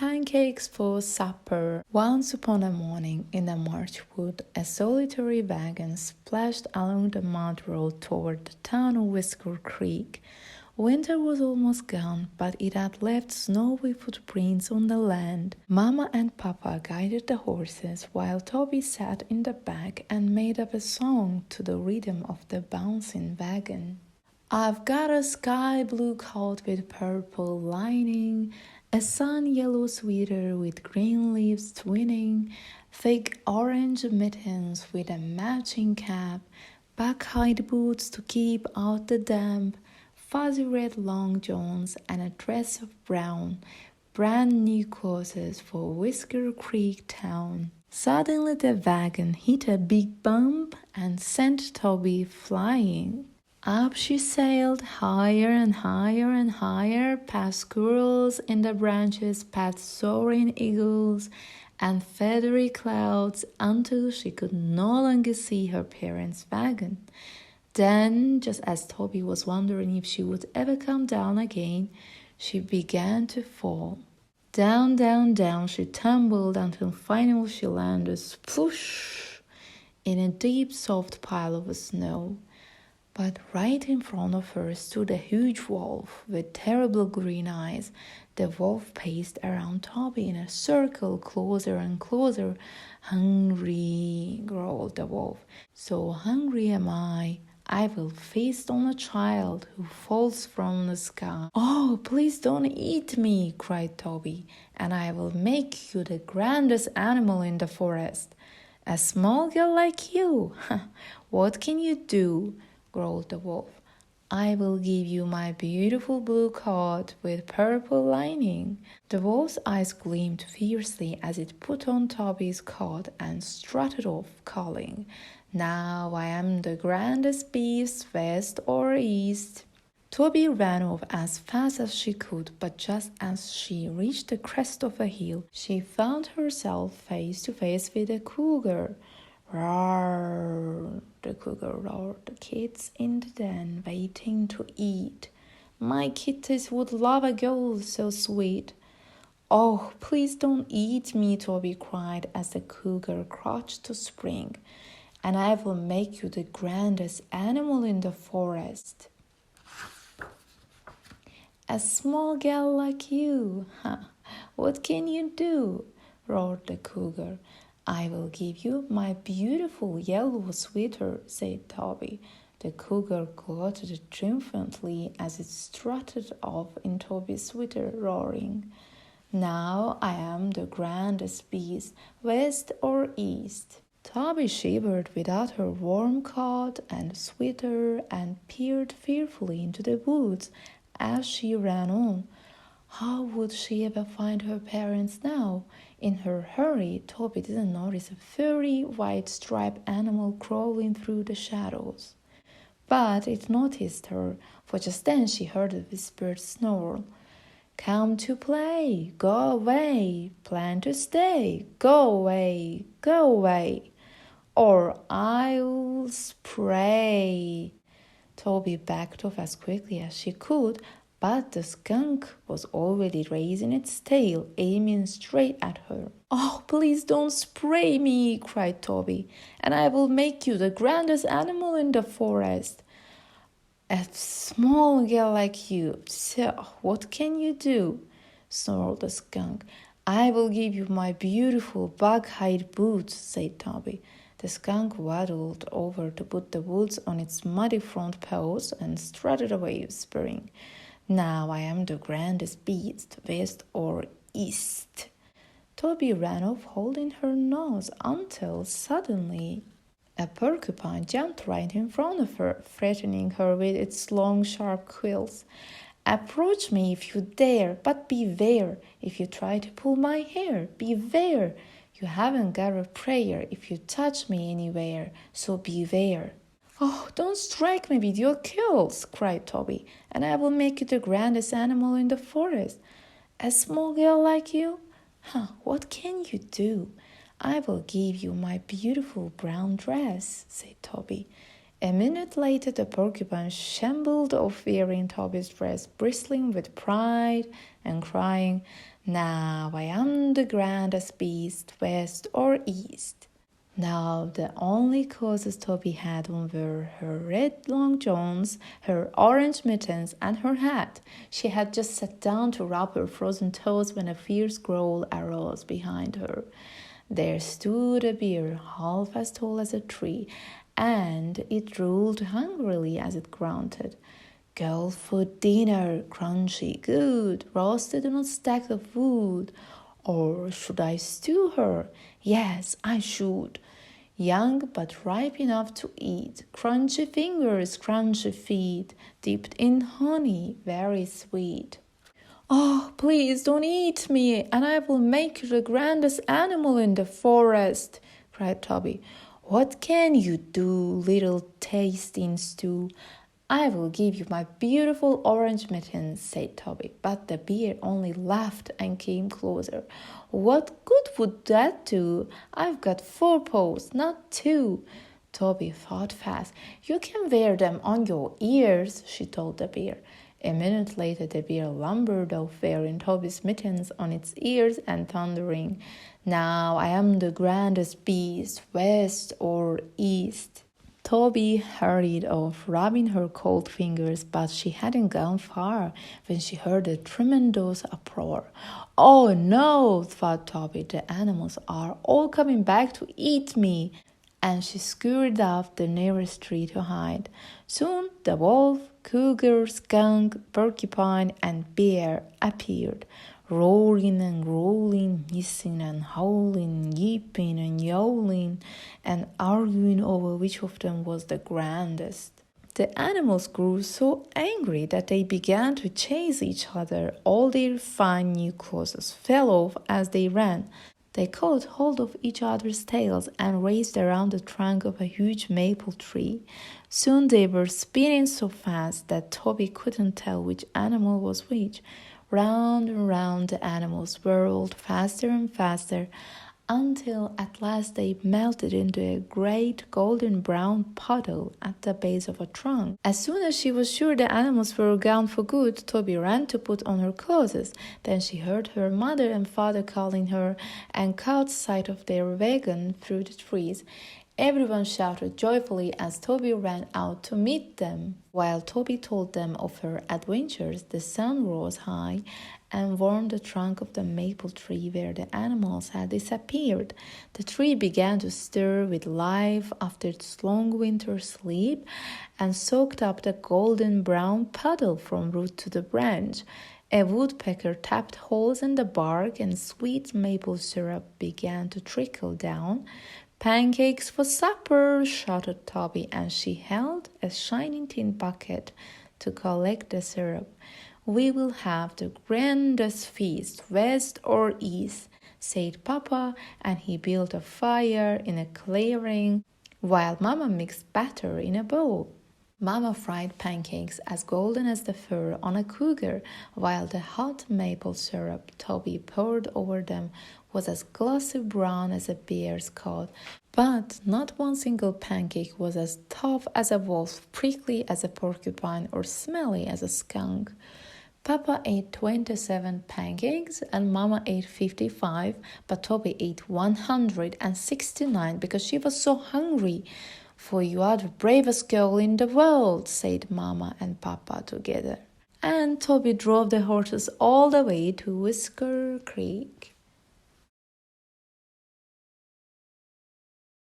pancakes for supper. Once upon a morning in the March wood, a solitary wagon splashed along the mud road toward the town of Whisker Creek. Winter was almost gone, but it had left snowy footprints on the land. Mama and Papa guided the horses, while Toby sat in the back and made up a song to the rhythm of the bouncing wagon. I've got a sky blue coat with purple lining, a sun yellow sweater with green leaves twinning, thick orange mittens with a matching cap, back-high boots to keep out the damp, fuzzy red long johns, and a dress of brown, brand new clothes for Whisker Creek town. Suddenly the wagon hit a big bump and sent Toby flying. Up she sailed, higher and higher and higher, past squirrels in the branches, past soaring eagles and feathery clouds, until she could no longer see her parents' wagon. Then, just as Toby was wondering if she would ever come down again, she began to fall. Down, down, down she tumbled until finally she landed sploosh in a deep, soft pile of snow. But right in front of her stood a huge wolf with terrible green eyes. The wolf paced around Toby in a circle, closer and closer. "Hungry," growled the wolf. "So hungry am I will feast on a child who falls from the sky." "Oh, please don't eat me," cried Toby, "and I will make you the grandest animal in the forest." "A small girl like you? What can you do?" growled the wolf. "I will give you my beautiful blue coat with purple lining." The wolf's eyes gleamed fiercely as it put on Toby's coat and strutted off, calling, "Now I am the grandest beast, west or east." Toby ran off as fast as she could, but just as she reached the crest of a hill, she found herself face to face with a cougar. "Roar!" the cougar roared, "the kids in the den waiting to eat. My kitties would love a girl so sweet." "Oh, please don't eat me," Toby cried as the cougar crouched to spring, "and I will make you the grandest animal in the forest." "A small girl like you? What can you do?" roared the cougar. "I will give you my beautiful yellow sweater," said Toby. The cougar glotted triumphantly as it strutted off in Toby's sweater, roaring, "Now I am the grandest beast, west or east." Toby shivered without her warm coat and sweater and peered fearfully into the woods as she ran on. How would she ever find her parents now? In her hurry, Toby didn't notice a furry, white striped animal crawling through the shadows. But it noticed her, for just then she heard a whispered snarl. "Come to play, go away, plan to stay, go away, or I'll spray." Toby backed off as quickly as she could, but the skunk was already raising its tail, aiming straight at her. "Oh, please don't spray me," cried Toby, "and I will make you the grandest animal in the forest." "A small girl like you, so what can you do?" snarled the skunk. "I will give you my beautiful bug-hide boots," said Toby. The skunk waddled over to put the boots on its muddy front paws and strutted away, whispering, "Now I am the grandest beast, west or east." Toby ran off holding her nose until suddenly a porcupine jumped right in front of her, threatening her with its long, sharp quills. "Approach me if you dare, but beware if you try to pull my hair. Beware! You haven't got a prayer if you touch me anywhere, so beware." "Oh, don't strike me with your quills," cried Toby, "and I will make you the grandest animal in the forest." "A small girl like you? What can you do?" "I will give you my beautiful brown dress," said Toby. A minute later, the porcupine shambled off wearing Toby's dress, bristling with pride and crying, Now I am the grandest beast, west or east. Now the only clothes Toby had on were her red long johns, her orange mittens, and her hat. She had just sat down to rub her frozen toes when a fierce growl arose behind her. There stood a bear, half as tall as a tree, and it roared hungrily as it grunted. Girl food dinner, crunchy, good, roasted on a stack of wood. Or should I stew her? Yes, I should. Young but ripe enough to eat, crunchy fingers, crunchy feet, dipped in honey, very sweet. Oh, please don't eat me, and I will make you the grandest animal in the forest, cried Toby. What can you do, little tasting stew? I will give you my beautiful orange mittens, said Toby, but the bear only laughed and came closer. What good would that do? I've got 4 paws, not 2. Toby thought fast. You can wear them on your ears, she told the bear. A minute later, the bear lumbered off wearing Toby's mittens on its ears and thundering, Now I am the grandest beast, west or east. Toby hurried off, rubbing her cold fingers, but she hadn't gone far when she heard a tremendous uproar. Oh no, thought Toby, the animals are all coming back to eat me. And she scurried up the nearest tree to hide. Soon the wolf, cougar, skunk, porcupine, and bear appeared, roaring and growling, hissing and howling, yipping and yowling, and arguing over which of them was the grandest. The animals grew so angry that they began to chase each other. All their fine new clothes fell off as they ran. They caught hold of each other's tails and raced around the trunk of a huge maple tree. Soon they were spinning so fast that Toby couldn't tell which animal was which. Round and round the animals whirled faster and faster until at last they melted into a great golden brown puddle at the base of a trunk. As soon as she was sure the animals were gone for good, Toby ran to put on her clothes. Then she heard her mother and father calling her and caught sight of their wagon through the trees. Everyone shouted joyfully as Toby ran out to meet them. While Toby told them of her adventures, the sun rose high and warmed the trunk of the maple tree where the animals had disappeared. The tree began to stir with life after its long winter sleep and soaked up the golden brown puddle from root to the branch. A woodpecker tapped holes in the bark and sweet maple syrup began to trickle down. Pancakes for supper, shouted Toby, and she held a shining tin bucket to collect the syrup. We will have the grandest feast, west or east, said Papa, and he built a fire in a clearing while Mama mixed batter in a bowl. Mama fried pancakes as golden as the fur on a cougar, while the hot maple syrup Toby poured over them was as glossy brown as a bear's coat. But not one single pancake was as tough as a wolf, prickly as a porcupine, or smelly as a skunk. Papa ate 27 pancakes and Mama ate 55, but Toby ate 169 because she was so hungry. For you are the bravest girl in the world, said Mama and Papa together. And Toby drove the horses all the way to Whisker Creek.